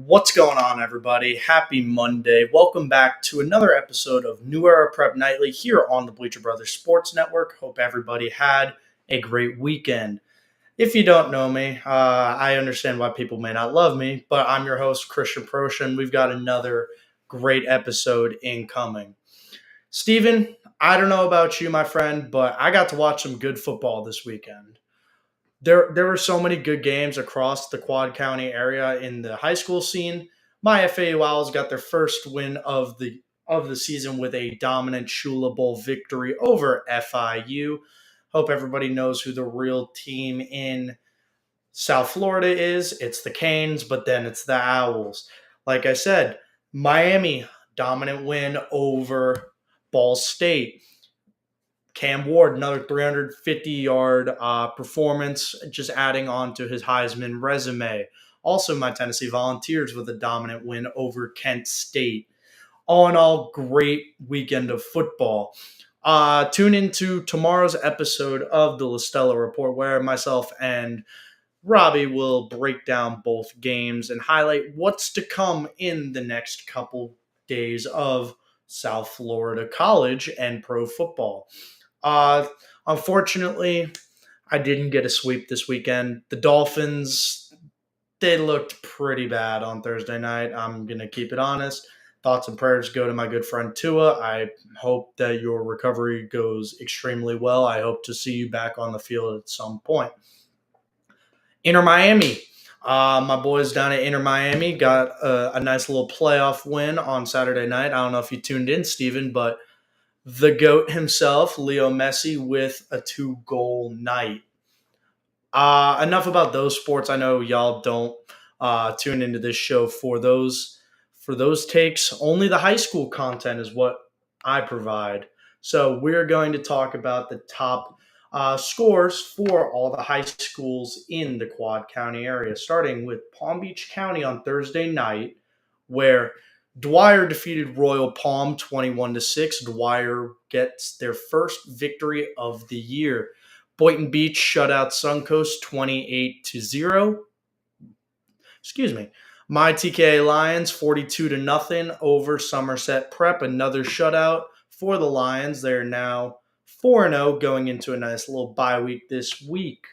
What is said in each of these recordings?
What's going on, everybody? Happy Monday. Welcome back to another episode of New Era Prep Nightly here on the Bleacher Brothers Sports Network. Hope everybody had a great weekend. If you don't know me, I understand why people may not love me, but I'm your host, Christian Proscia, and we've got another great episode incoming. Steven, I don't know about you, my friend, but I got to watch some good football this weekend. There were so many good games across the Quad County area in the high school scene. My FAU Owls got their first win of the season with a dominant Shula Bowl victory over FIU. Hope everybody knows who the real team in South Florida is. It's the Canes, but then it's the Owls. Like I said, Miami dominant win over Ball State. Cam Ward, another 350-yard performance, just adding on to his Heisman resume. Also, my Tennessee Volunteers with a dominant win over Kent State. All in all, great weekend of football. Tune into tomorrow's episode of the LaStella Report, where myself and Robbie will break down both games and highlight what's to come in the next couple days of South Florida college and pro football. Uh, Unfortunately, I didn't get a sweep this weekend. The Dolphins, they looked pretty bad on Thursday night. I'm going to keep it honest. Thoughts and prayers go to my good friend Tua. I hope that your recovery goes extremely well. I hope to see you back on the field at some point. Inter Miami. My boys down at Inter Miami got a nice little playoff win on Saturday night. I don't know if you tuned in, Steven, but the GOAT himself, Leo Messi, with a 2-goal night. Enough about those sports. I know y'all don't tune into this show for those takes. Only the high school content is what I provide. So we're going to talk about the top scores for all the high schools in the Quad County area, starting with Palm Beach County on Thursday night, where Dwyer defeated Royal Palm 21-6. Dwyer gets their first victory of the year. Boynton Beach shut out Suncoast 28-0. Excuse me. My TKA Lions 42-0 over Somerset Prep. Another shutout for the Lions. They're now 4-0 going into a nice little bye week this week.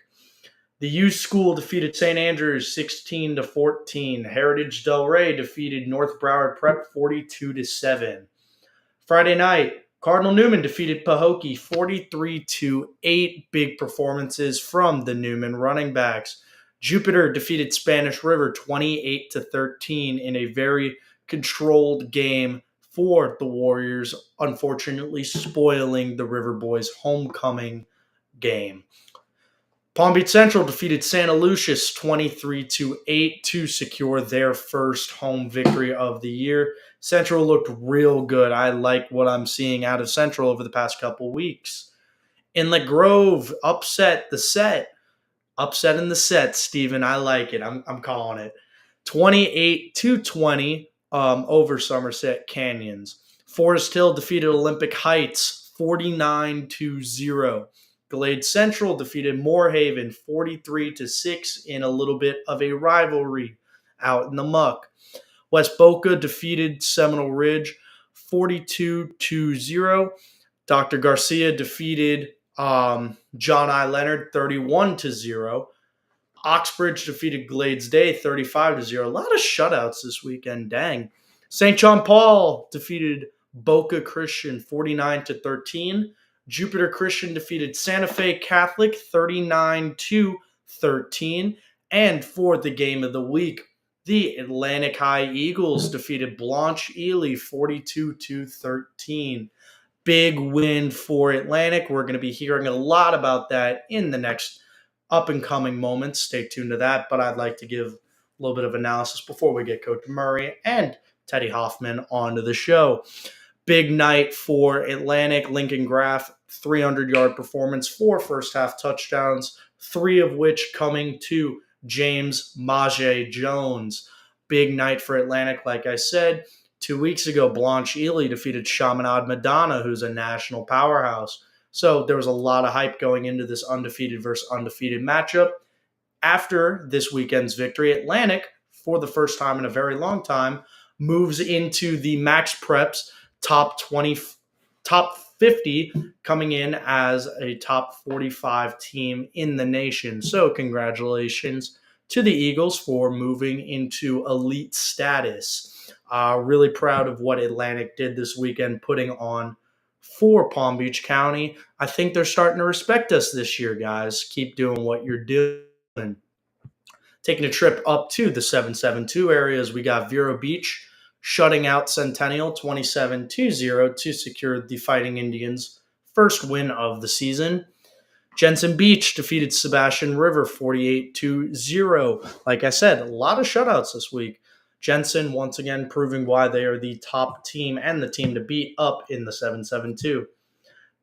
The U School defeated St. Andrews 16-14. Heritage Del Rey defeated North Broward Prep 42-7. Friday night, Cardinal Newman defeated Pahokee 43-8. Big performances from the Newman running backs. Jupiter defeated Spanish River 28-13 in a very controlled game for the Warriors, unfortunately spoiling the River Boys' homecoming game. Palm Beach Central defeated Santa Lucius 23-8 to secure their first home victory of the year. Central looked real good. I like what I'm seeing out of Central over the past couple weeks. Inlet Grove upset in the set, Steven. I like it. I'm calling it. 28-20 over Somerset Canyons. Forest Hill defeated Olympic Heights 49-0. Glade Central defeated Moorhaven 43-6 in a little bit of a rivalry out in the muck. West Boca defeated Seminole Ridge 42-0. Dr. Garcia defeated John I. Leonard 31-0. Oxbridge defeated Glades Day 35-0. A lot of shutouts this weekend, dang. St. John Paul defeated Boca Christian 49-13. Jupiter Christian defeated Santa Fe Catholic 39-13. And for the game of the week, the Atlantic High Eagles defeated Blanche Ely 42-13. Big win for Atlantic. We're going to be hearing a lot about that in the next up-and-coming moments. Stay tuned to that, but I'd like to give a little bit of analysis before we get Coach Murray and Teddy Hoffman onto the show. Big night for Atlantic. Lincoln Graff, 300-yard performance, 4 first-half touchdowns, 3 of which coming to James Maje Jones. Big night for Atlantic, like I said. 2 weeks ago, Blanche Ely defeated Chaminade Madonna, who's a national powerhouse. So there was a lot of hype going into this undefeated versus undefeated matchup. After this weekend's victory, Atlantic for the first time in a very long time, moves into the Max Preps top 20, top 50, coming in as a top 45 team in the nation. So congratulations to the Eagles for moving into elite status. Really proud of what Atlantic did this weekend, putting on for Palm Beach County. I think they're starting to respect us this year, guys. Keep doing what you're doing. Taking a trip up to the 772 areas, we got Vero Beach shutting out Centennial 27-0 to secure the Fighting Indians' first win of the season. Jensen Beach defeated Sebastian River 48-0. Like I said, a lot of shutouts this week. Jensen once again proving why they are the top team and the team to beat up in the 772.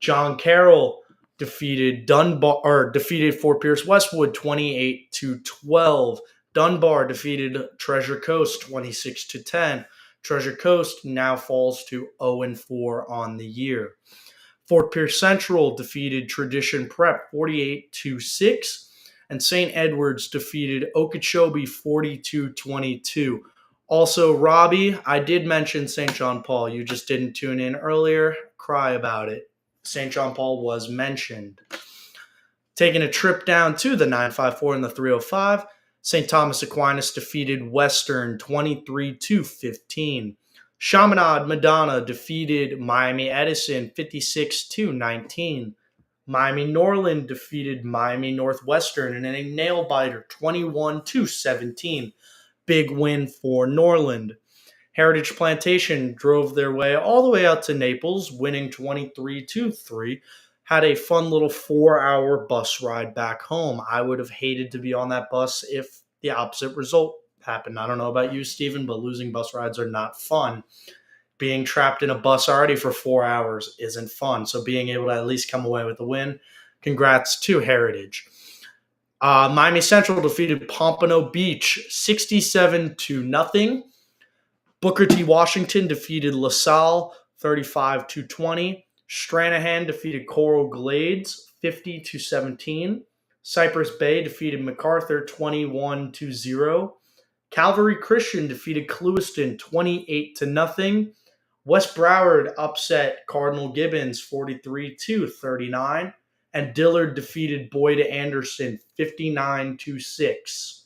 John Carroll defeated Fort Pierce Westwood 28-12. Dunbar defeated Treasure Coast 26-10. Treasure Coast now falls to 0-4 on the year. Fort Pierce Central defeated Tradition Prep 48-6, and St. Edwards defeated Okeechobee 42-22. Also, Robbie, I did mention St. John Paul. You just didn't tune in earlier. Cry about it. St. John Paul was mentioned. Taking a trip down to the 954 and the 305, St. Thomas Aquinas defeated Western 23-15. Chaminade Madonna defeated Miami Edison 56-19. Miami Norland defeated Miami Northwestern in a nail-biter 21-17. Big win for Norland. Heritage Plantation drove their way all the way out to Naples, winning 23-3. Had a fun little 4-hour bus ride back home. I would have hated to be on that bus if the opposite result happened. I don't know about you, Steven, but losing bus rides are not fun. Being trapped in a bus already for 4 hours isn't fun. So being able to at least come away with a win, congrats to Heritage. Miami Central defeated Pompano Beach 67-0. Booker T. Washington defeated LaSalle 35-20. Stranahan defeated Coral Glades 50-17. Cypress Bay defeated MacArthur 21-0. Calvary Christian defeated Clewiston 28-0. West Broward upset Cardinal Gibbons 43-39. And Dillard defeated Boyd Anderson 59-6.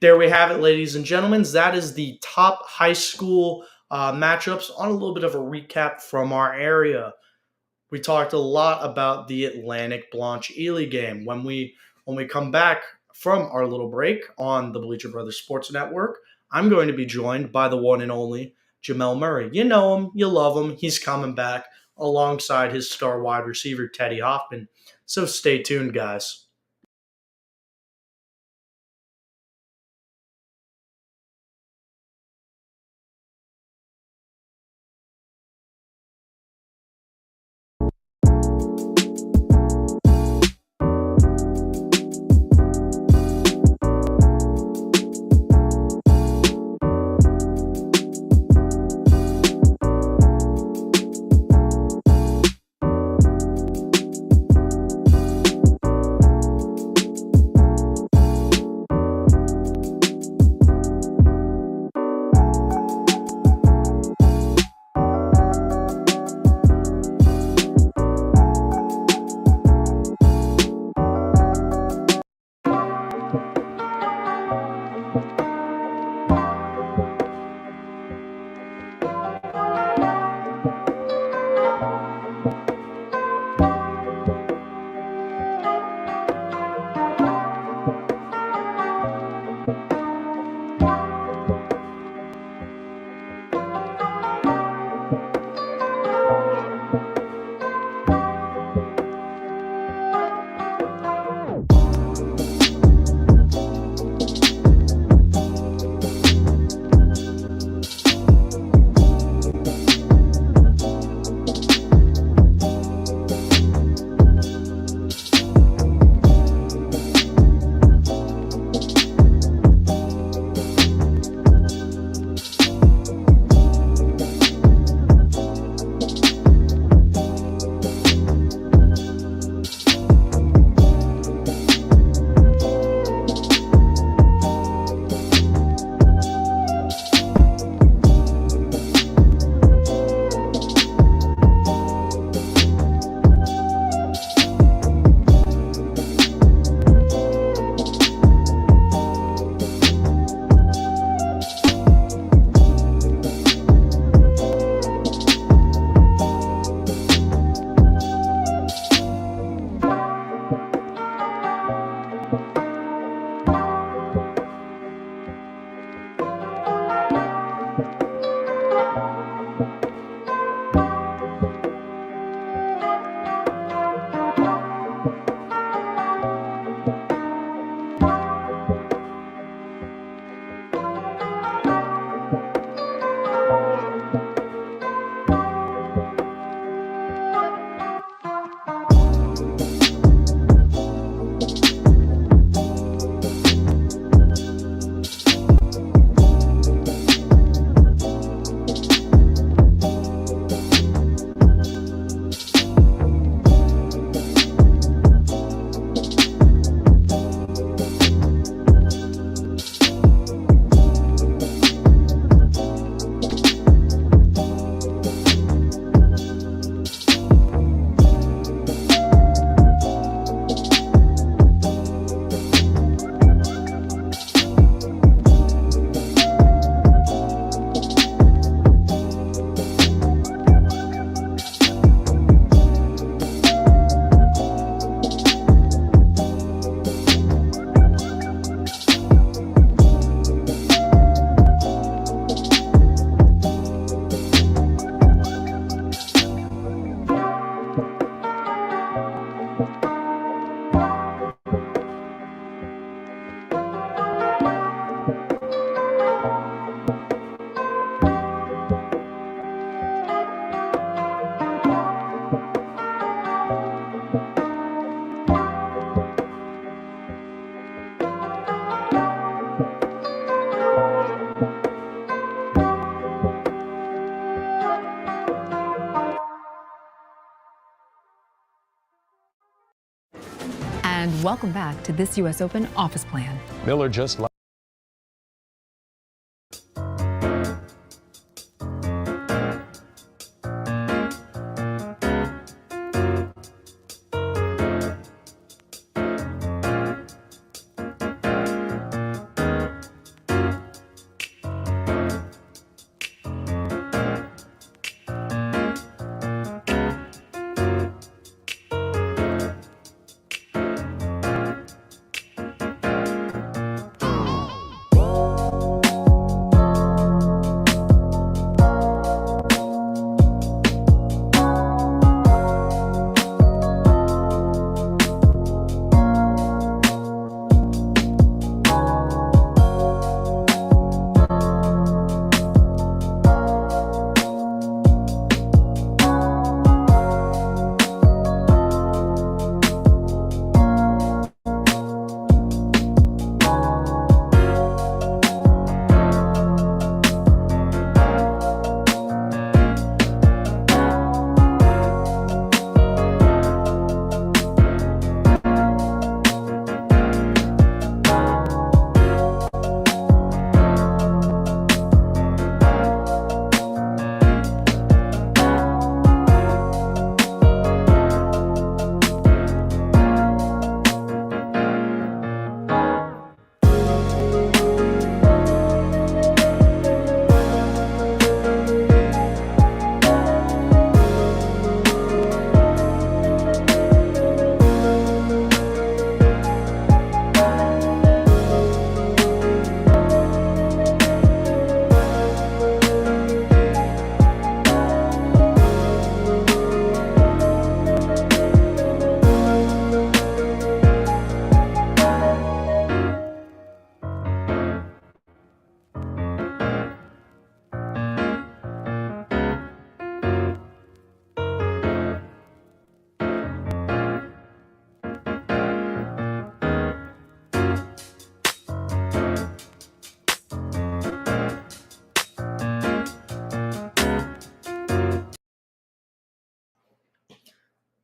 There we have it, ladies and gentlemen. That is the top high school matchups on a little bit of a recap from our area. We talked a lot about the Atlantic Blanche Ely game. When we come back from our little break on the Bleacher Brothers Sports Network, I'm going to be joined by the one and only Jamel Murray. You know him, you love him. He's coming back alongside his star wide receiver, Teddy Hoffman. So stay tuned, guys. Welcome back to this U.S. Open office plan. Miller just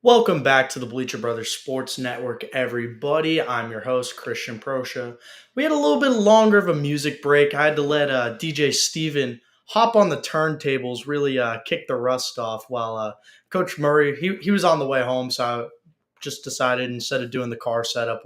Welcome back to the Bleacher Brothers Sports Network, everybody. I'm your host, Christian Proscia. We had a little bit longer of a music break. I had to let DJ Steven hop on the turntables, really kick the rust off while Coach Murray, he was on the way home, so I just decided instead of doing the car setup,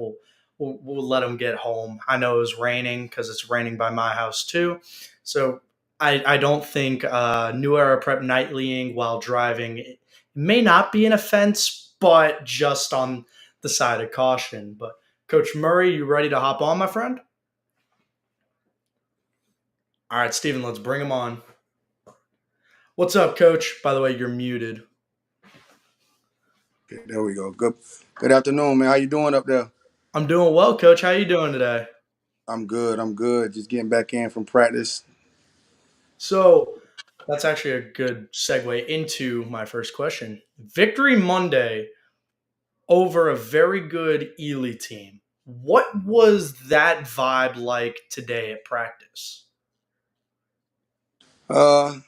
we'll let him get home. I know it was raining because it's raining by my house too. So I don't think New Era Prep nightlying while driving may not be an offense, but just on the side of caution. But Coach Murray, you ready to hop on, my friend? All right, Steven, let's bring him on. What's up, Coach? By the way, you're muted. Okay, there we go. Good afternoon, man. How you doing up there? I'm doing well, Coach. How you doing today? I'm good. I'm good. Just getting back in from practice. So that's actually a good segue into my first question. Victory Monday over a very good Ely team. What was that vibe like today at practice? Uh,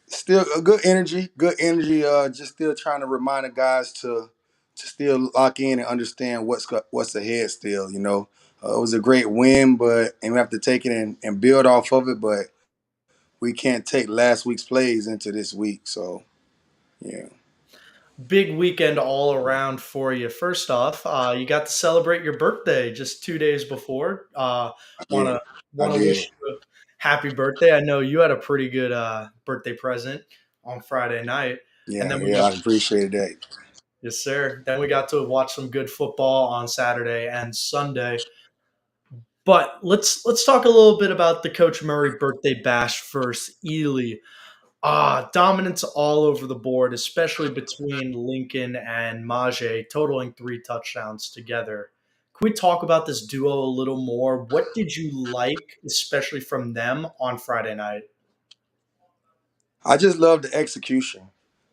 Still a good energy. Good energy. Just still trying to remind the guys to still lock in and understand what's ahead. Still, it was a great win, and we have to take it and build off of it. But we can't take last week's plays into this week. So yeah, Big weekend all around for you. First off, you got to celebrate your birthday just 2 days before. I Wanna did. I wanna did. wish you a happy birthday. I know you had a pretty good birthday present on Friday night, and Yeah, then we yeah. got I appreciated that. yes, sir. Then we got to watch some good football on Saturday and Sunday. But let's talk a little bit about the Coach Murray birthday bash first. Ely. Dominance all over the board, especially between Lincoln and Maje, totaling 3 touchdowns together. Can we talk about this duo a little more? What did you like, especially from them on Friday night? I just love the execution.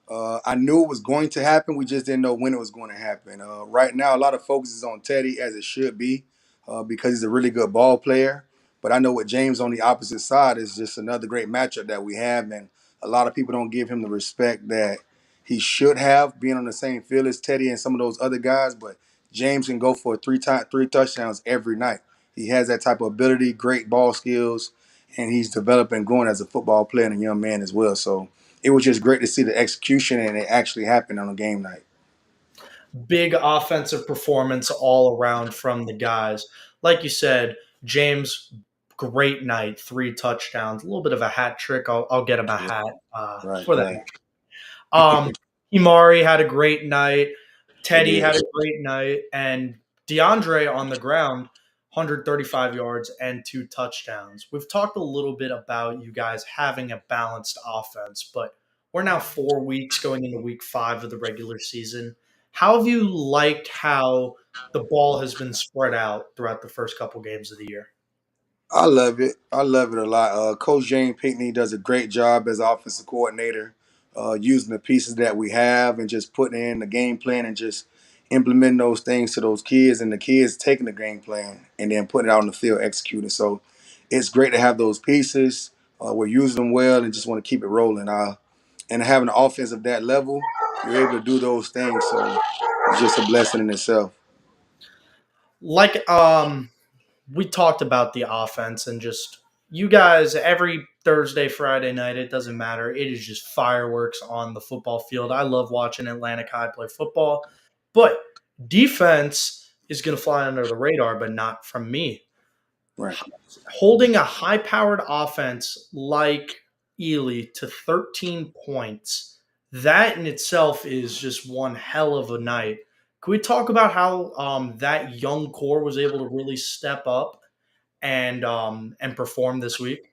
I knew it was going to happen. We just didn't know when it was going to happen. Right now, a lot of focus is on Teddy, as it should be, because he's a really good ball player. But I know with James on the opposite side is just another great matchup that we have, and a lot of people don't give him the respect that he should have, being on the same field as Teddy and some of those other guys. But James can go for three touchdowns every night. He has that type of ability, great ball skills, and he's developing, growing as a football player and a young man as well. So it was just great to see the execution and it actually happened on a game night. Big offensive performance all around from the guys. Like you said, James, great night, 3 touchdowns, a little bit of a hat trick. I'll get him a hat Right, for that. right. Imari had a great night. He Teddy did. had a great night, and DeAndre on the ground, 135 yards and 2 touchdowns. We've talked a little bit about you guys having a balanced offense, but we're now 4 weeks going into week 5 of the regular season. How have you liked how the ball has been spread out throughout the first couple games of the year? I love it. I love it a lot. Coach James Pinkney does a great job as offensive coordinator, using the pieces that we have and just putting in the game plan and just implementing those things to those kids, and the kids taking the game plan and then putting it out on the field, executing. So it's great to have those pieces. We're using them well and just want to keep it rolling. And having an offense of that level, you're able to do those things. So it's just a blessing in itself. Like we talked about the offense and just you guys every Thursday, Friday night, it doesn't matter. It is just fireworks on the football field. I love watching Atlantic High play football, but defense is going to fly under the radar, but not from me. Right. Holding a high powered offense like Ely to 13 points, that in itself is just one hell of a night. Can we talk about how that young core was able to really step up and perform this week?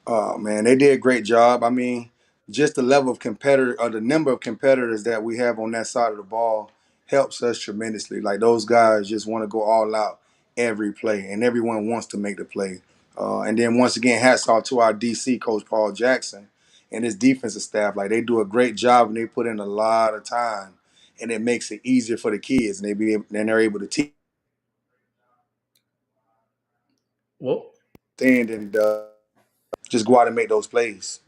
Oh man, they did a great job. I mean, just the level of competitor or the number of competitors that we have on that side of the ball helps us tremendously. Like those guys just want to go all out every play, and everyone wants to make the play. And then once again, hats off to our DC coach Paul Jackson and his defensive staff. Like they do a great job and they put in a lot of time, and it makes it easier for the kids, and they're able to teach Whoop. and just go out and make those plays.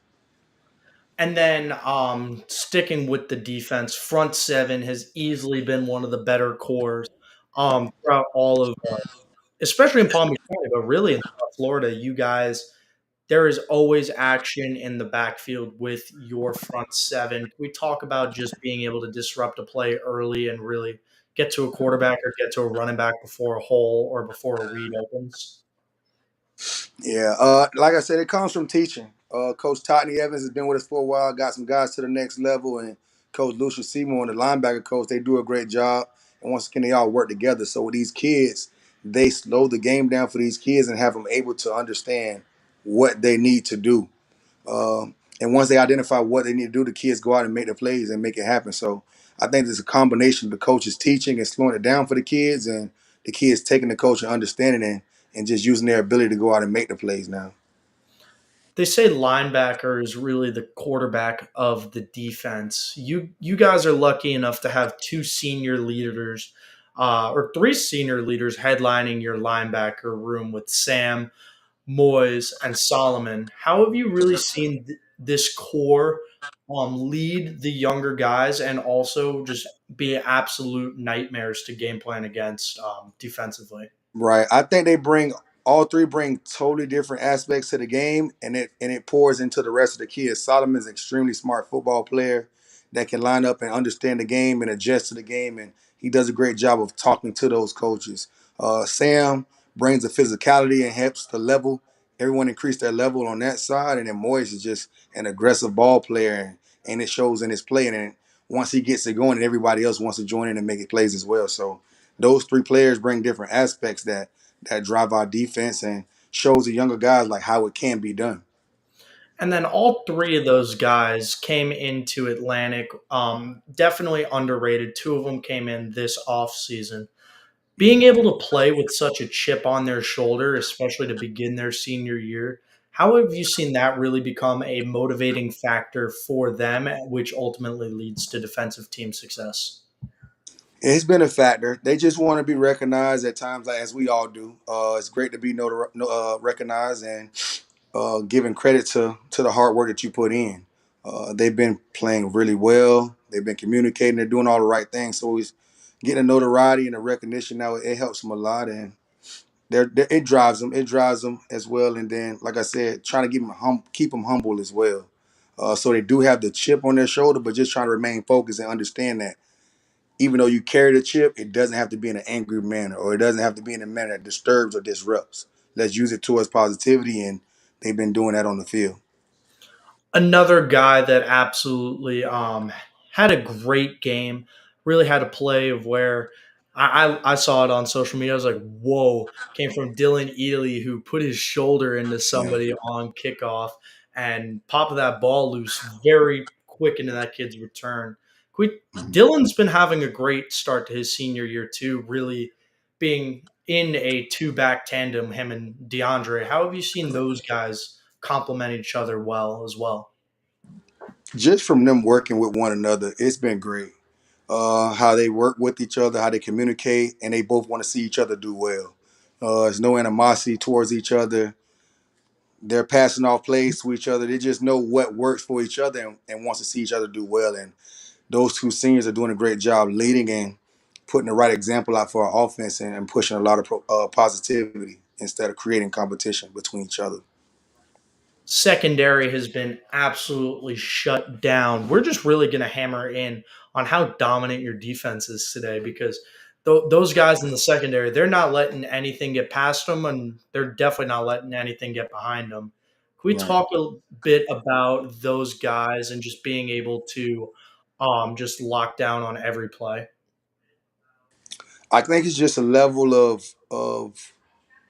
And then sticking with the defense, front seven has easily been one of the better cores throughout all of, especially in Palm Beach County, but really in South Florida. You guys, there is always action in the backfield with your front seven. Can we talk about just being able to disrupt a play early and really get to a quarterback or get to a running back before a hole or before a read opens? Yeah, like I said, it comes from teaching. Coach Totney Evans has been with us for a while, got some guys to the next level, and Coach Lucius Seymour, the linebacker coach, they do a great job. And once again, they all work together. So with these kids, they slow the game down for these kids and have them able to understand what they need to do. And once they identify what they need to do, the kids go out and make the plays and make it happen. So I think there's a combination of the coaches teaching and slowing it down for the kids, and the kids taking the coach and understanding it and just using their ability to go out and make the plays now. They say linebacker is really the quarterback of the defense. You guys are lucky enough to have 2 senior leaders, or 3 senior leaders headlining your linebacker room with Sam, Moyes, and Solomon. How have you really seen this core lead the younger guys and also just be absolute nightmares to game plan against defensively? Right. I think they bring all three bring totally different aspects to the game, and it pours into the rest of the kids. Solomon's an extremely smart football player that can line up and understand the game and adjust to the game, and he does a great job of talking to those coaches. Sam brings the physicality and helps to level everyone increase their level on that side, and then Moyes is just an aggressive ball player, and it shows in his play. And once he gets it going, and everybody else wants to join in and make it plays as well. So those three players bring different aspects that drive our defense and shows the younger guys like how it can be done. And then all 3 of those guys came into Atlantic, definitely underrated. 2 of them came in this offseason. Being able to play with such a chip on their shoulder, especially to begin their senior year, how have you seen that really become a motivating factor for them, which ultimately leads to defensive team success? It's been a factor. They just want to be recognized at times, like as we all do. It's great to be recognized and giving credit to the hard work that you put in. They've been playing really well. They've been communicating. They're doing all the right things. So getting the notoriety and the recognition now, it helps them a lot, and it drives them. It drives them as well. And then, like I said, trying to keep them humble as well. So they do have the chip on their shoulder, but just trying to remain focused and understand that even though you carry the chip, it doesn't have to be in an angry manner, or it doesn't have to be in a manner that disturbs or disrupts. Let's use it towards positivity, and they've been doing that on the field. Another guy that absolutely had a great game, really had a play of where I saw it on social media. I was like, whoa, came from Dylan Ely, who put his shoulder into Yeah. somebody on kickoff and popped that ball loose very quick into that kid's return. Mhm. Dylan's been having a great start to his senior year, too, really being in a two back tandem, him and DeAndre. How have you seen those guys complement each other well as well? Just from them working with one another, it's been great. How they work with each other, how they communicate, and they both want to see each other do well. There's no animosity towards each other. They're passing off plays to each other. They just know what works for each other, and wants to see each other do well. And those two seniors are doing a great job leading and putting the right example out for our offense, and pushing a lot of positivity instead of creating competition between each other. Secondary has been absolutely shut down. We're just really going to hammer in on how dominant your defense is today because those guys in the secondary, they're not letting anything get past them, and they're definitely not letting anything get behind them. Can we Right. talk a bit about those guys and just being able to just lock down on every play? I think it's just a level of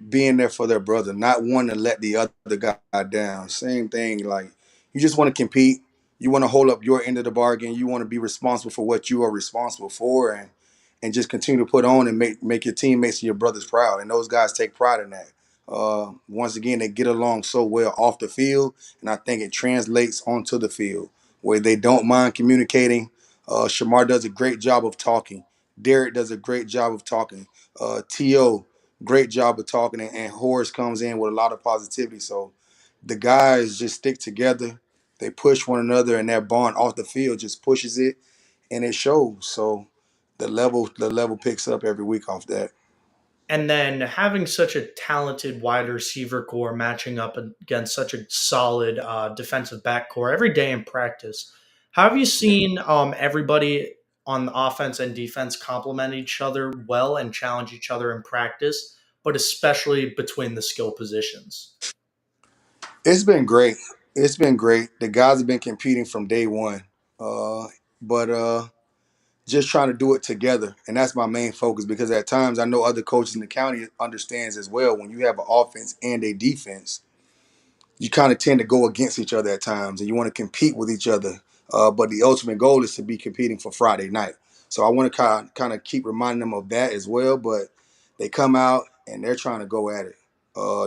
being there for their brother, not wanting to let the other guy down. Same thing, like you just want to compete. You want to hold up your end of the bargain. You want to be responsible for what you are responsible for, and just continue to put on and make your teammates and your brothers proud. And those guys take pride in that. Once again, they get along so well off the field, and I think it translates onto the field where they don't mind communicating. Shamar does a great job of talking. Derek does a great job of talking. To great job of talking, and Horace comes in with a lot of positivity. So the guys just stick together. They push one another, and that bond off the field just pushes it, and it shows. So the level picks up every week off that. And then having such a talented wide receiver core matching up against such a solid defensive back core every day in practice. How have you seen everybody on the offense and defense complement each other well and challenge each other in practice, but especially between the skill positions? It's been great. It's been great. The guys have been competing from day one, but just trying to do it together, and that's my main focus. Because at times I know other coaches in the county understands as well. When you have an offense and a defense, you kind of tend to go against each other at times, and you want to compete with each other. But the ultimate goal is to be competing for Friday night. So I want to kind of keep reminding them of that as well. But they come out and they're trying to go at it.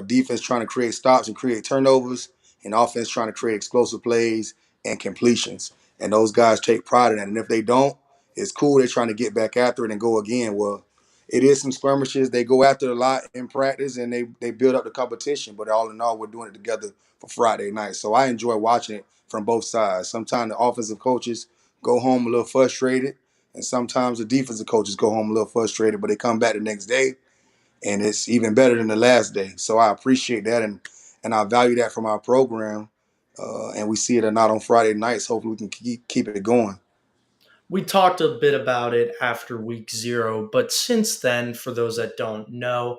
Defense trying to create stops and create turnovers, and offense trying to create explosive plays and completions. And those guys take pride in that. And if they don't, it's cool. They're trying to get back after it and go again. Well, it is some skirmishes. They go after it a lot in practice, and they build up the competition. But all in all, we're doing it together for Friday night. So I enjoy watching it from both sides. Sometimes the offensive coaches go home a little frustrated, and sometimes the defensive coaches go home a little frustrated, but they come back the next day, and it's even better than the last day. So I appreciate that, and I value that from our program. And we see it or not on Friday nights. Hopefully, we can keep it going. We talked a bit about it after week 0, but since then, for those that don't know,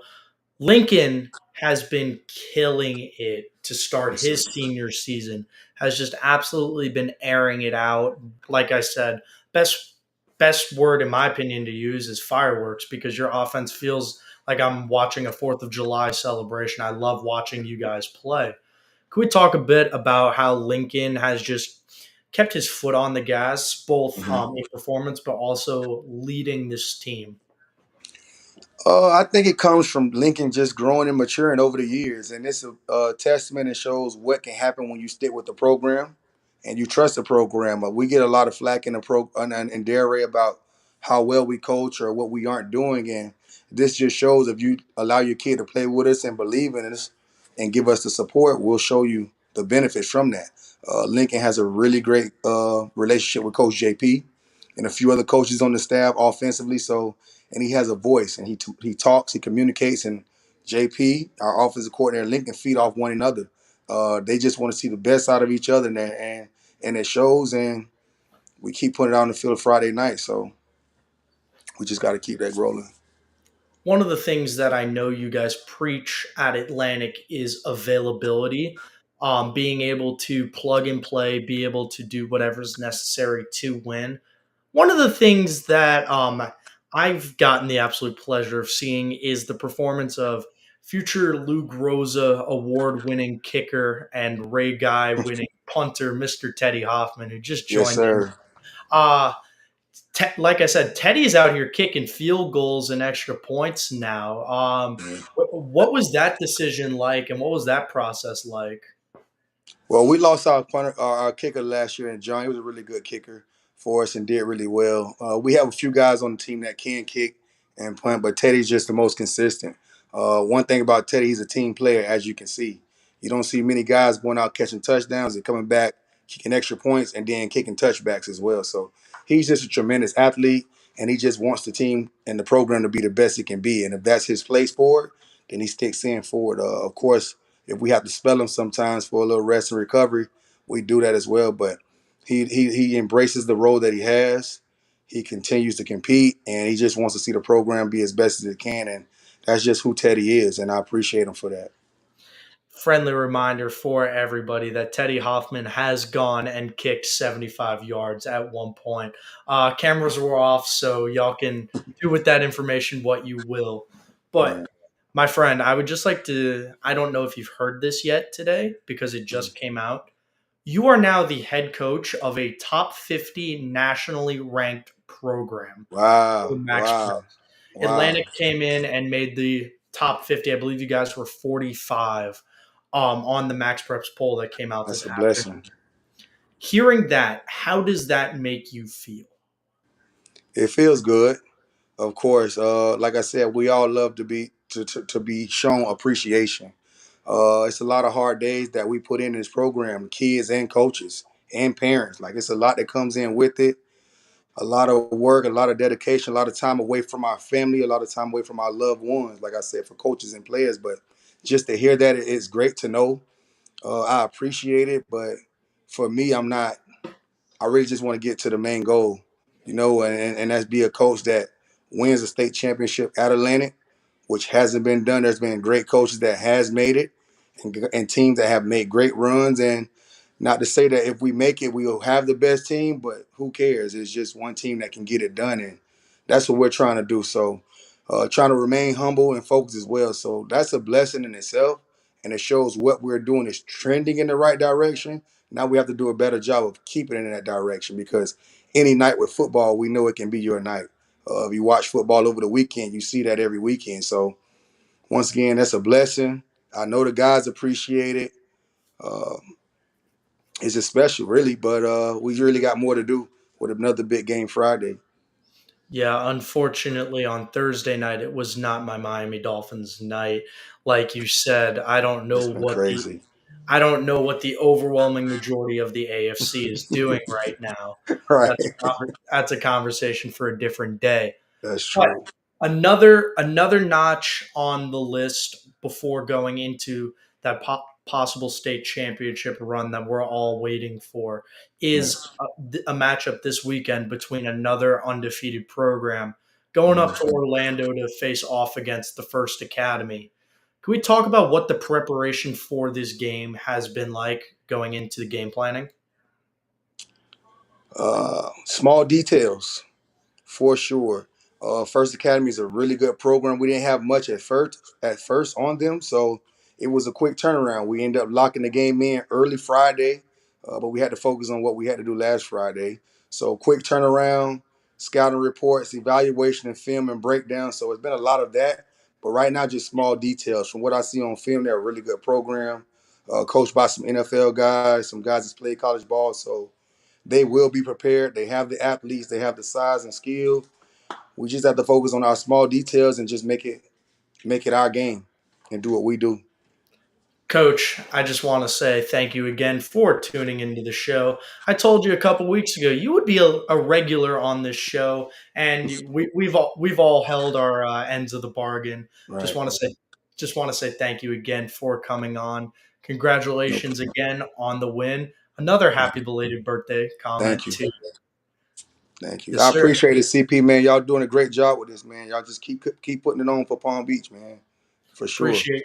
Lincoln has been killing it to start Yes, sir. his senior season. Has just absolutely been airing it out. Like I said, best word in my opinion to use is fireworks because your offense feels like I'm watching a 4th of July celebration. I love watching you guys play. Can we talk a bit about how Lincoln has just kept his foot on the gas, both Mhm. in performance but also leading this team? I think it comes from Lincoln just growing and maturing over the years, and it's a testament and shows what can happen when you stick with the program and you trust the program. We get a lot of flack in the in Dairy about how well we coach or what we aren't doing, and this just shows if you allow your kid to play with us and believe in us and give us the support, we'll show you the benefits from that. Lincoln has a really great relationship with Coach JP. and a few other coaches on the staff offensively. So, and he has a voice, and he talks, he communicates, and JP, our offensive coordinator, Lincoln feed off one another. They just want to see the best out of each other, and it shows. And we keep putting it out on the field Friday night, so we just got to keep that rolling. One of the things that I know you guys preach at Atlantic is availability, being able to plug and play, be able to do whatever's necessary to win. One of the things that I've gotten the absolute pleasure of seeing is the performance of future Lou Groza award-winning kicker and Ray Guy winning punter, Mr. Teddy Hoffman, who just Yes, joined in. sir. Uh, like I said, Teddy's out here kicking field goals and extra points now. What was that decision like, and what was that process like? Well, we lost our punter, our kicker last year, and John, he was a really good kicker for us and did really well. We have a few guys on the team that can kick and punt, but Teddy's just the most consistent. One thing about Teddy, he's a team player, as you can see. You don't see many guys going out catching touchdowns and coming back, kicking extra points, and then kicking touchbacks as well. So he's just a tremendous athlete, and he just wants the team and the program to be the best it can be. And if that's his place forward, then he sticks in forward. Of course, if we have to spell him sometimes for a little rest and recovery, we do that as well. But he embraces the role that he has. He continues to compete, and he just wants to see the program be as best as it can. And that's just who Teddy is, and I appreciate him for that. Friendly reminder for everybody that Teddy Hoffman has gone and kicked 75 yards at one point. Cameras were off, so y'all can do with that information what you will. But Right. my friend, I would just like to, I don't know if you've heard this yet today because it just came out. You are now the head coach of a top 50 nationally ranked program. Wow. Max Wow. Preps. Wow. Atlantic came in and made the top 50. I believe you guys were 45 on the Max Preps poll that came out this That's a afternoon. blessing. Hearing that, how does that make you feel? It feels good. Of course, like I said, we all love to be shown appreciation. It's a lot of hard days that we put in this program, kids and coaches and parents. Like it's a lot that comes in with it. A lot of work, a lot of dedication, a lot of time away from our family, a lot of time away from our loved ones. Like I said, for coaches and players, but just to hear that, it's great to know. I appreciate it, but for me, I'm not. I really just want to get to the main goal, and that's be a coach that wins a state championship at Atlantic, which hasn't been done. There's been great coaches that has made it, and teams that have made great runs. And not to say that if we make it, we'll have the best team, but who cares? It's just one team that can get it done, and that's what we're trying to do. So, trying to remain humble and focused as well. So that's a blessing in itself, and it shows what we're doing is trending in the right direction. Now we have to do a better job of keeping it in that direction because any night with football, we know it can be your night. If you watch football over the weekend, you see that every weekend. So once again, that's a blessing. I know the guys appreciate it. Uh, it's just special, really, but we really got more to do with another big game Friday. Yeah, unfortunately, on Thursday night, it was not my Miami Dolphins night. Like you said, It's been crazy. I don't know what the overwhelming majority of the AFC is doing right now. Right. That's a conversation for a different day. That's But true. another notch on the list before going into that possible state championship run that we're all waiting for is Yes. a matchup this weekend between another undefeated program going up to Mhm. Orlando to face off against the First Academy. Can we talk about what the preparation for this game has been like going into the game planning? Small details. For sure. First Academy is a really good program. We didn't have much at first on them, so it was a quick turnaround. We ended up locking the game in early Friday, but we had to focus on what we had to do last Friday. So quick turnaround, scouting reports, evaluation and film and breakdown. So it's been a lot of that. But right now, just small details. From what I see on film, they're a really good program, coached by some NFL guys, some guys that's played college ball. So they will be prepared. They have the athletes, they have the size and skill. We just have to focus on our small details and just make it our game and do what we do. Coach, I just want to say thank you again for tuning into the show. I told you a couple weeks ago you would be a regular on this show, and we've all held our ends of the bargain. Just Right. want to say just want to say thank you again for coming on. No Congratulations problem. again on the win. Another happy belated birthday comment Thank you. to you. Thank you. Yes, I sir. appreciate it, CP man. Y'all doing a great job with this, man. Y'all just keep putting it on for Palm Beach, man. For sure. Appreciate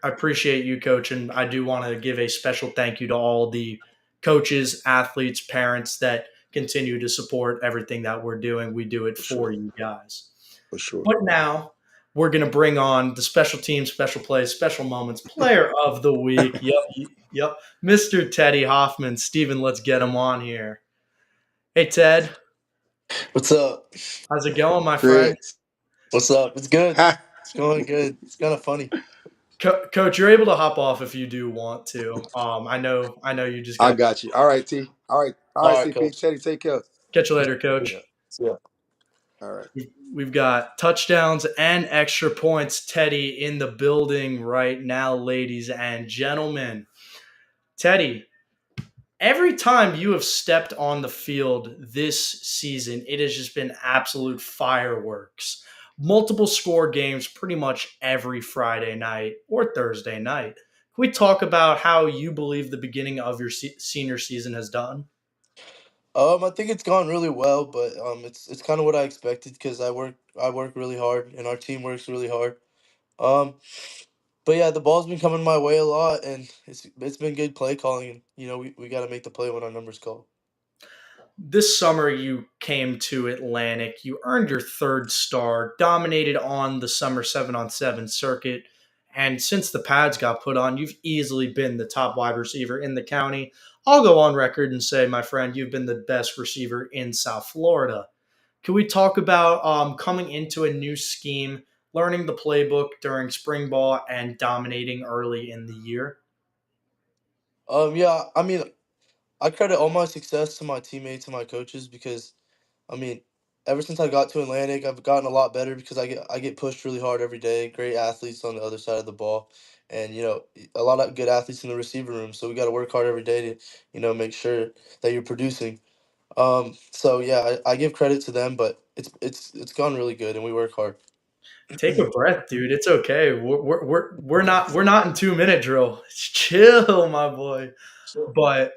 I appreciate you, coach, and I do want to give a special thank you to all the coaches, athletes, parents that continue to support everything that we're doing. We do it For for sure. you guys. For sure. But now we're going to bring on the special team, special plays, special moments player of the week. Yep. Mr. Teddy Hoffman. Steven, let's get him on here. Hey, Ted. What's up? How's it going, my friend? Chris. What's up? It's good. Ha, It's going good. It's kind of funny. Coach, you're able to hop off if you do want to. I know you just I got. got you. All right, T. All right, All right, CP. coach. Teddy, take care. Catch you later, Yeah. coach. Yeah. All right. We've got touchdowns and extra points, Teddy, in the building right now, ladies and gentlemen. Teddy, every time you have stepped on the field this season, it has just been absolute fireworks. Multiple score games pretty much every Friday night or Thursday night. Can we talk about how you believe the beginning of your senior season has done? I think it's gone really well, but it's kind of what I expected because I work really hard and our team works really hard. Um, but yeah, the ball's been coming my way a lot, and it's been good play calling. And we got to make the play when our numbers call. This summer you came to Atlantic. You earned your third star, dominated on the summer 7-on-7 circuit, and since the pads got put on, you've easily been the top wide receiver in the county. I'll go on record and say, my friend, you've been the best receiver in South Florida. Can we talk about coming into a new scheme, learning the playbook during spring ball, and dominating early in the year? Yeah, I mean, I credit all my success to my teammates and my coaches because I mean, ever since I got to Atlantic, I've gotten a lot better because I get pushed really hard every day. Great athletes on the other side of the ball, and a lot of good athletes in the receiver room. So we got to work hard every day to make sure that you're producing. So yeah, I give credit to them, but it's gone really good, and we work hard. Take a breath, dude. It's okay. We're not in 2 minute drill. It's chill, my boy. Sure. But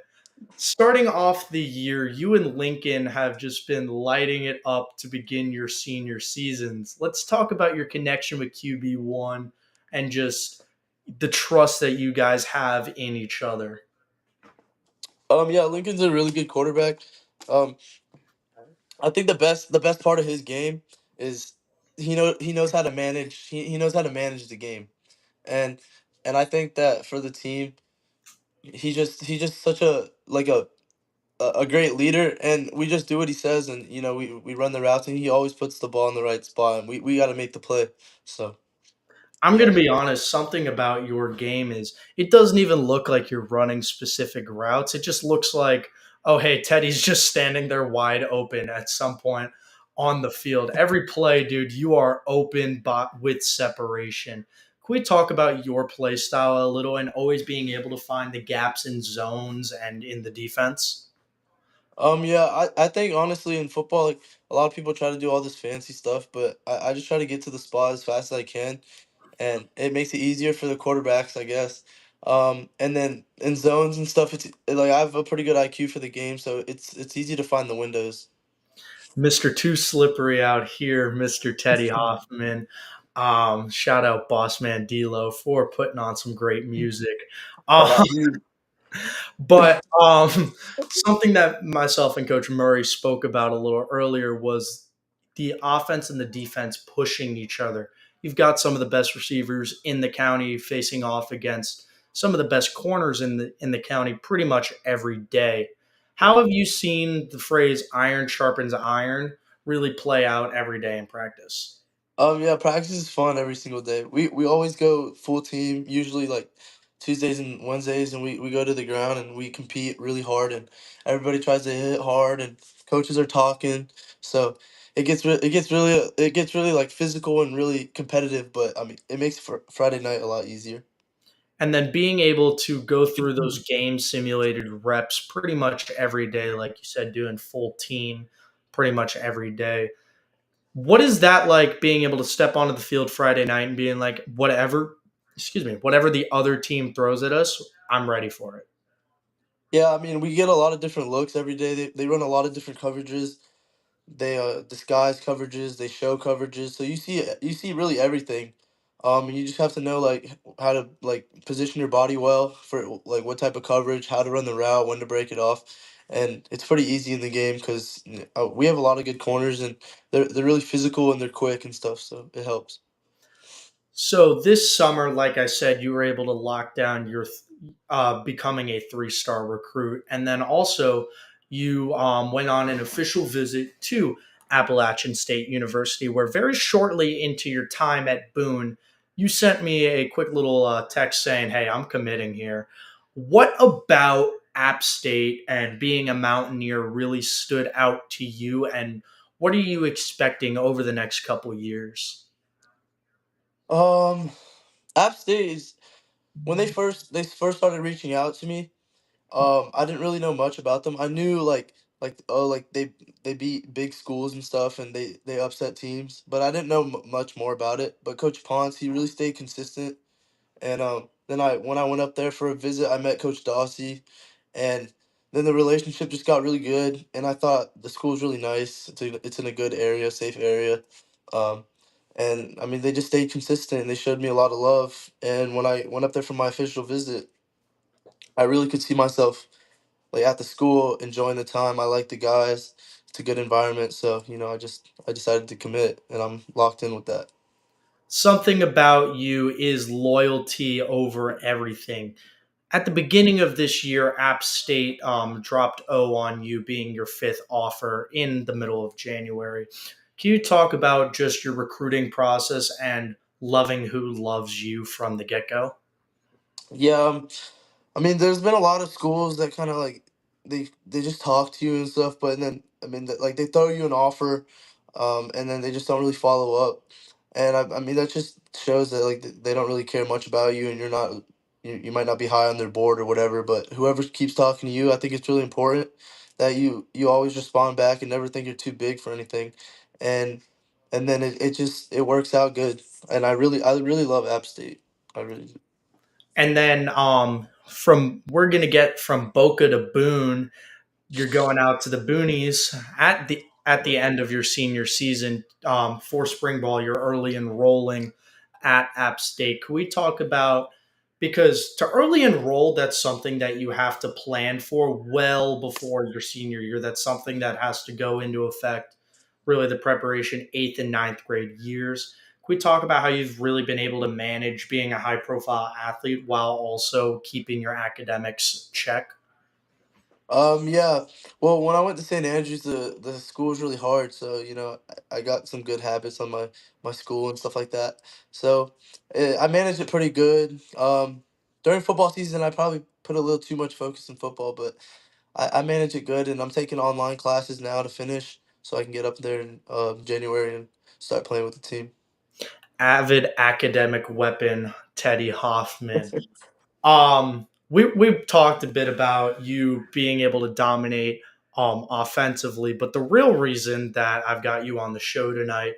starting off the year, you and Lincoln have just been lighting it up to begin your senior seasons. Let's talk about your connection with QB1 and just the trust that you guys have in each other. Yeah, Lincoln's a really good quarterback. Um, I think the best part of his game is he knows how to manage he knows how to manage the game. and and I think that for the team, he's just such a great leader, and we just do what he says, and we run the routes, and he always puts the ball in the right spot, and we got to make the play. So I'm going yeah. to be honest, something about your game is it doesn't even look like you're running specific routes. It just looks like, oh, hey, Teddy's just standing there wide open at some point on the field. Every play, dude, you are open but with separation. Can we talk about your play style a little and always being able to find the gaps in zones and in the defense? Yeah, I think honestly in football, like a lot of people try to do all this fancy stuff, but I just try to get to the spot as fast as I can, and it makes it easier for the quarterbacks, I guess. And then in zones and stuff, it's like I have a pretty good IQ for the game, so it's easy to find the windows. Mr. Too Slippery out here, Mr. Teddy Hoffman. Shout out Boss Man D'Lo for putting on some great music. Shout Um, out you. but something that myself and Coach Murray spoke about a little earlier was the offense and the defense pushing each other. You've got some of the best receivers in the county facing off against some of the best corners in the county pretty much every day. How have you seen the phrase "iron sharpens iron" really play out every day in practice? Yeah, practice is fun every single day. We always go full team, usually like Tuesdays and Wednesdays, and we go to the ground and we compete really hard, and everybody tries to hit hard, and coaches are talking. So it gets really like physical and really competitive, but I mean it makes Friday night a lot easier. And then being able to go through those game simulated reps pretty much every day, like you said, doing full team pretty much every day. What is that like being able to step onto the field Friday night and being like, whatever the other team throws at us, I'm ready for it? Yeah, I mean, we get a lot of different looks every day. They run a lot of different coverages. They disguise coverages, they show coverages. So you see really everything. And you just have to know like how to like position your body well for like what type of coverage, how to run the route, when to break it off. And it's pretty easy in the game because we have a lot of good corners and they're really physical and they're quick and stuff. So it helps. So this summer, like I said, you were able to lock down your becoming a 3-star recruit, and then also you went on an official visit to Appalachian State University, where very shortly into your time at Boone, you sent me a quick little text saying, "Hey, I'm committing here." What about App State and being a Mountaineer really stood out to you, and what are you expecting over the next couple years? Um, App State is when they first started reaching out to me. I didn't really know much about them. I knew like oh like they beat big schools and stuff, and they upset teams, but I didn't know much more about it. But Coach Ponce, he really stayed consistent, and then I when I went up there for a visit, I met Coach Dossie, and then the relationship just got really good, and I thought the school's really nice. It's in a good area, safe area, um, and I mean they just stayed consistent. And they showed me a lot of love, and when I went up there for my official visit, I really could see myself like at the school, enjoying the time. I like the guys. It's a good environment, so I decided to commit, and I'm locked in with that. Something about you is loyalty over everything. At the beginning of this year, App State dropped O on you being your fifth offer in the middle of January. Can you talk about just your recruiting process and loving who loves you from the get go? Yeah, I mean, there's been a lot of schools that kind of like they just talk to you and stuff, but then I mean, like they throw you an offer, and then they just don't really follow up, and I mean that just shows that like they don't really care much about you, and you might not be high on their board or whatever, but whoever keeps talking to you, I think it's really important that you always respond back and never think you're too big for anything, and and then it works out good, and I really love App State, I really do. And then from we're gonna get from Boca to Boone, you're going out to the boonies at the end of your senior season for spring ball. You're early enrolling at App State. Can we talk about, because to early enroll, that's something that you have to plan for well before your senior year. That's something that has to go into effect really the preparation eighth and ninth grade years. Can we talk about how you've really been able to manage being a high profile athlete while also keeping your academics check? Yeah. Well, when I went to St. Andrews, the school was really hard, so I got some good habits on my school and stuff like that. So I managed it pretty good. During football season, I probably put a little too much focus in football, but I manage it good, and I'm taking online classes now to finish, so I can get up there in January and start playing with the team. Avid academic weapon, Teddy Hoffman. We've talked a bit about you being able to dominate offensively, but the real reason that I've got you on the show tonight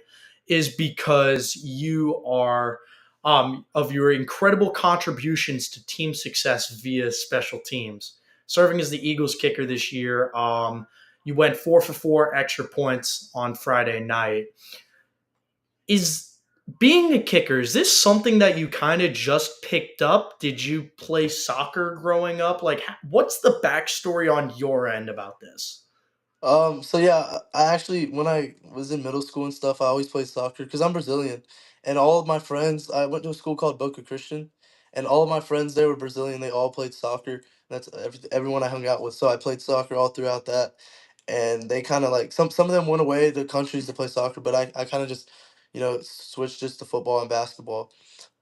is because you are of your incredible contributions to team success via special teams. Serving as the Eagles kicker this year, you went 4 for 4 extra points on Friday night. Is being a kicker, is this something that you kind of just picked up? Did you play soccer growing up? Like, what's the backstory on your end about this? So yeah, I actually when I was in middle school and stuff, I always played soccer because I'm Brazilian, and all of my friends. I went to a school called Boca Christian, and all of my friends there were Brazilian. They all played soccer. That's everyone I hung out with. So I played soccer all throughout that, and they kind of like some of them went away to countries to play soccer, but I kind of just switched just to football and basketball.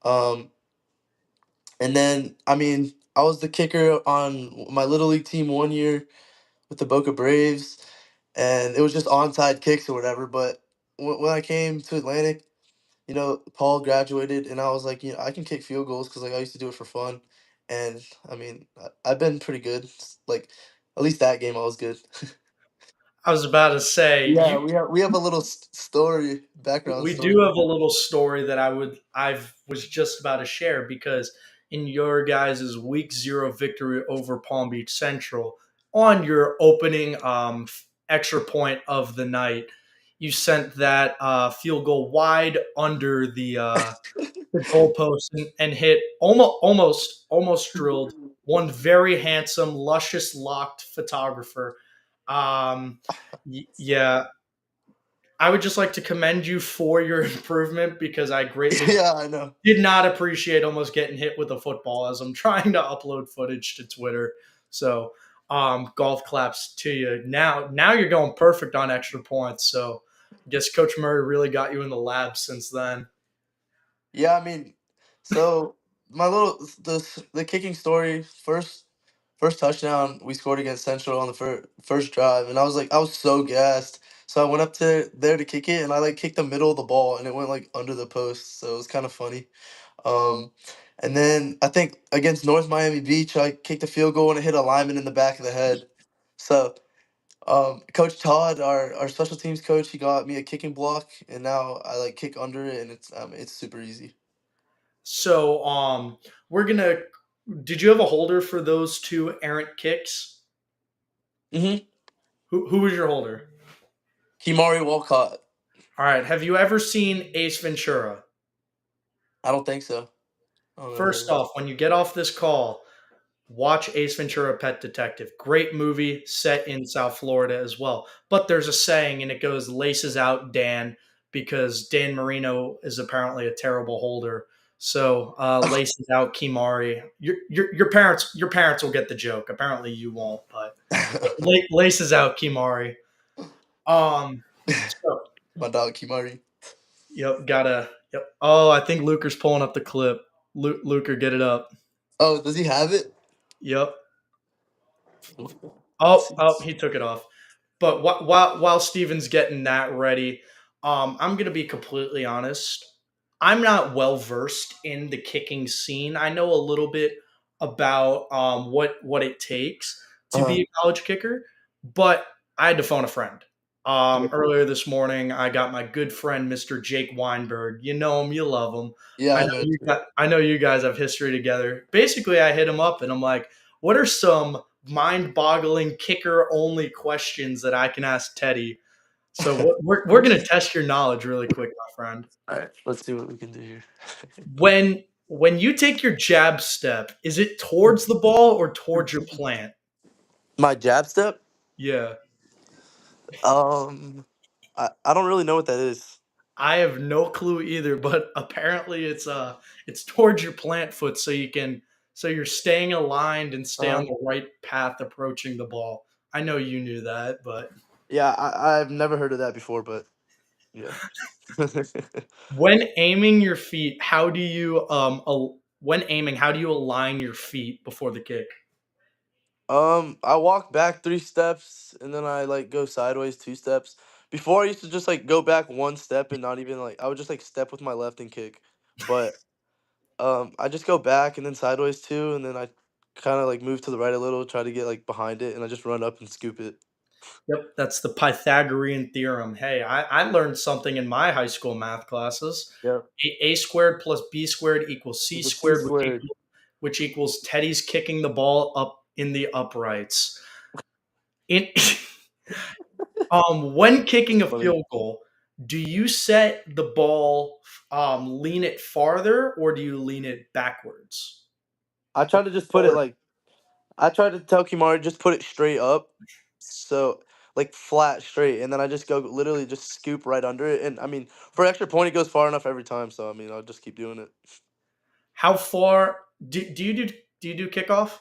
Um, and then I mean I was the kicker on my little league team one year with the Boca Braves, and it was just onside kicks or whatever. But when I came to Atlantic, Paul graduated, and I was like, I can kick field goals because like I used to do it for fun, and I mean, I've been pretty good. Like, at least that game I was good. I was about to say Yeah, you. we have a little story, background We story. do have a little story that I was just about to share because in your guys' week 0 victory over Palm Beach Central on your opening extra point of the night, you sent that field goal wide under the goalpost and hit almost drilled one very handsome, luscious locked photographer. Yeah, I would just like to commend you for your improvement because I greatly Yeah, I know. did not appreciate almost getting hit with a football as I'm trying to upload footage to Twitter. So, golf claps to you. Now you're going perfect on extra points. So, I guess Coach Murray really got you in the lab since then. Yeah, I mean, so my little the kicking story first touchdown we scored against Central on the first drive, and I was so gassed. So I went up to there to kick it, and I like kicked the middle of the ball, and it went like under the post. So it was kind of funny. Um, and then I think against North Miami Beach, I kicked a field goal and it hit a lineman in the back of the head. So Coach Todd, our special teams coach, he got me a kicking block, and now I like kick under it, and it's super easy. So, we're gonna. Did you have a holder for those two errant kicks? Mm-hmm. Who was your holder? Kimari Walcott. All right. Have you ever seen Ace Ventura? I don't think so. I don't know what First that is. off, when you get off this call, watch Ace Ventura: Pet Detective. Great movie set in South Florida as well. But there's a saying, and it goes "laces out, Dan," because Dan Marino is apparently a terrible holder. So laces out, Kimari. Your parents will get the joke. Apparently you won't, but laces out, Kimari. Um. So My dog Kimari. yep, gotta. Yep. Oh, I think Luker's pulling up the clip. Luker, get it up. Oh, does he have it? Yep. Let's Oh, see. he took it off. But while Steven's getting that ready, I'm gonna be completely honest. I'm not well versed in the kicking scene. I know a little bit about what it takes to Uh, be a college kicker, but I had to phone a friend. yeah, Earlier this morning, I got my good friend Mr. Jake Weinberg. You know him, you love him. yeah, I know. I know you guys have history together. Basically, I hit him up and I'm like, "What are some mind-boggling kicker-only questions that I can ask Teddy?" So we're gonna test your knowledge really quick, my friend. All right, let's see what we can do here. When you take your jab step, is it towards the ball or towards your plant? My jab step. Yeah. Um, I don't really know what that is. I have no clue either, but apparently it's towards your plant foot so you're staying aligned and stay on Uh, the right path approaching the ball. I know you knew that, but yeah, I've never heard of that before, but yeah. when aiming your feet, when aiming, how do you align your feet before the kick? I walk back 3 steps and then I like go sideways 2 steps. Before I used to just like go back 1 step and not even like I would just like step with my left and kick. But I just go back and then sideways too, and then I kind of like move to the right a little, try to get like behind it, and I just run up and scoop it. Yep, that's the Pythagorean theorem. Hey, I learned something in my high school math classes. Yeah. A squared plus b squared equals c Equal C squared, squared. which equals Teddy's kicking the ball up in the uprights. In when kicking It's a funny. field goal, do you set the ball lean it farther or do you lean it backwards? I try to just put it Or like I try to tell Kimari just put it straight up, so like flat straight, and then I just go literally just scoop right under it. And I mean, for extra point, it goes far enough every time. So I mean, I'll just keep doing it. how far do you do kickoff?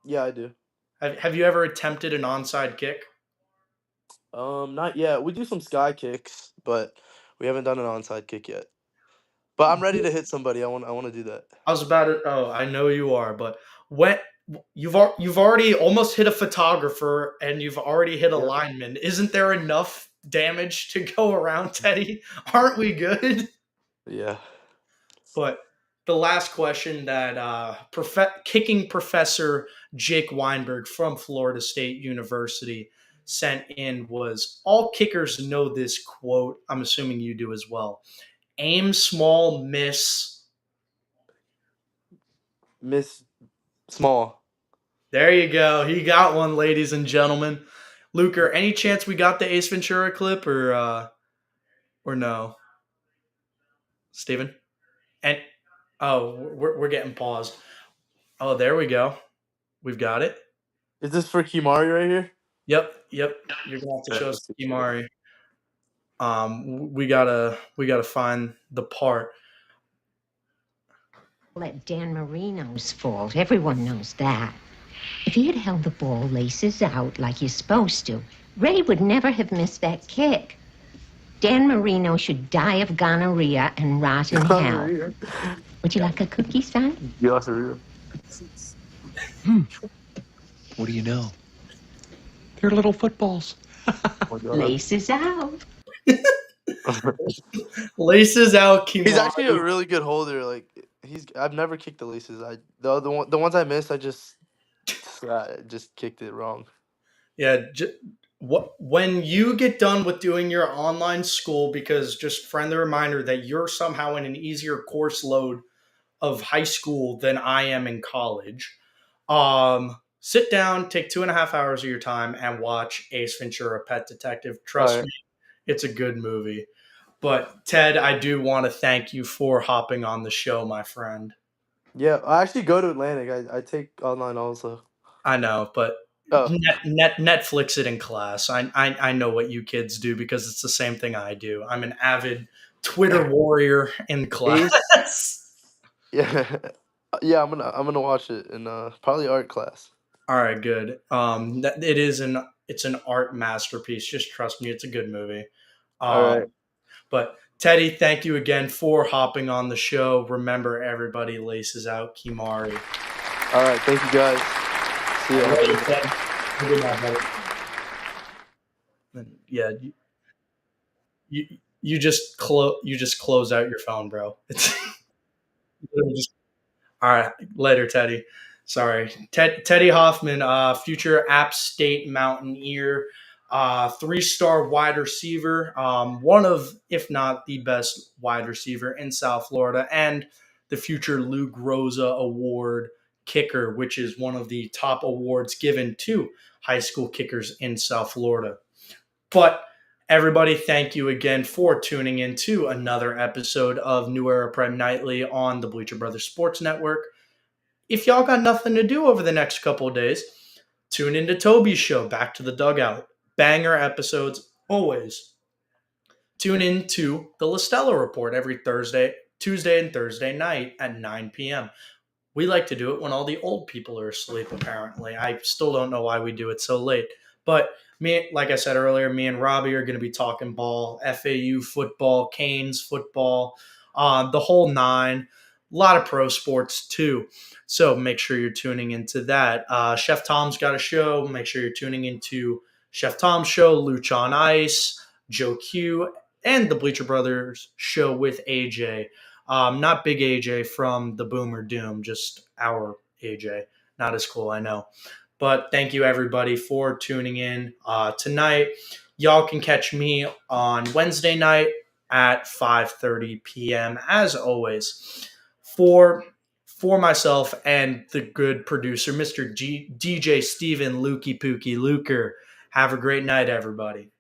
Yeah, I do. Have you ever attempted an onside kick? Not yet. We do some sky kicks, but we haven't done an onside kick yet. But I'm ready to hit somebody. I want to do that. I was about to. Oh, I know you are, but when you've already almost hit a photographer and you've already hit a Yeah. lineman, isn't there enough damage to go around, Teddy? Aren't we good? Yeah. But the last question that kicking professor Jake Weinberg from Florida State University sent in was, all kickers know this quote. I'm assuming you do as well. Aim small, miss. Miss Small. There you go. He got one, ladies and gentlemen. Luker, any chance we got the Ace Ventura clip or no? Steven? And oh, we're getting paused. Oh, there we go. We've got it. Is this for Kimari right here? Yep. You're gonna have to Yeah, show us let's see. Imari. We gotta find the part. Let Dan Marino's fault. Everyone knows that. If he had held the ball laces out like you're supposed to, Ray would never have missed that kick. Dan Marino should die of gonorrhea and rot in hell. Would you like a cookie, son? Yes, real. What do you know? They're little footballs. Laces out. Laces out, Kimari. He's actually a really good holder. Like I've never kicked the laces. The ones I missed, I just kicked it wrong. Yeah. When you get done with doing your online school, because just friendly reminder that you're somehow in an easier course load of high school than I am in college. Sit down, take 2.5 hours of your time, and watch Ace Ventura: Pet Detective. Trust me, it's a good movie. But Ted, I do want to thank you for hopping on the show, my friend. Yeah, I actually go to Atlantic. I take online also. I know, but Oh, Netflix it in class. I know what you kids do because it's the same thing I do. I'm an avid Twitter warrior in class. yeah, yeah. I'm gonna watch it in probably art class. All right, good. It's an art masterpiece. Just trust me, it's a good movie. All Um, right. but Teddy, thank you again for hopping on the show. Remember, everybody, laces out, Kimari. All right. Thank you guys. See you. Later, Ted. Good night, buddy. And yeah, you just close out your phone, bro. It's just, all right. Later, Teddy. Sorry, Teddy Hoffman, future App State Mountaineer, 3-star wide receiver, one of, if not the best wide receiver in South Florida, and the future Lou Groza Award kicker, which is one of the top awards given to high school kickers in South Florida. But everybody, thank you again for tuning in to another episode of New Era Prem Nightly on the Bleacher Brothers Sports Network. If y'all got nothing to do over the next couple of days, tune into Toby's show, Back to the Dugout. Banger episodes, always. Tune in to the LaStella Report every Tuesday and Thursday night at 9 p.m. We like to do it when all the old people are asleep, apparently. I still don't know why we do it so late. But like I said earlier, me and Robbie are going to be talking ball, FAU football, Canes football, the whole nine. A lot of pro sports too. So make sure you're tuning into that. Chef Tom's got a show. Make sure you're tuning into Chef Tom's show, Luch on Ice, Joe Q, and the Bleacher Brothers show with AJ. Not big AJ from the Boomer Doom, just our AJ. Not as cool, I know. But thank you, everybody, for tuning in tonight. Y'all can catch me on Wednesday night at 5:30 p.m. As always, for myself and the good producer, Mr. DJ Steven Lukey Pookie Luker. Have a great night, everybody.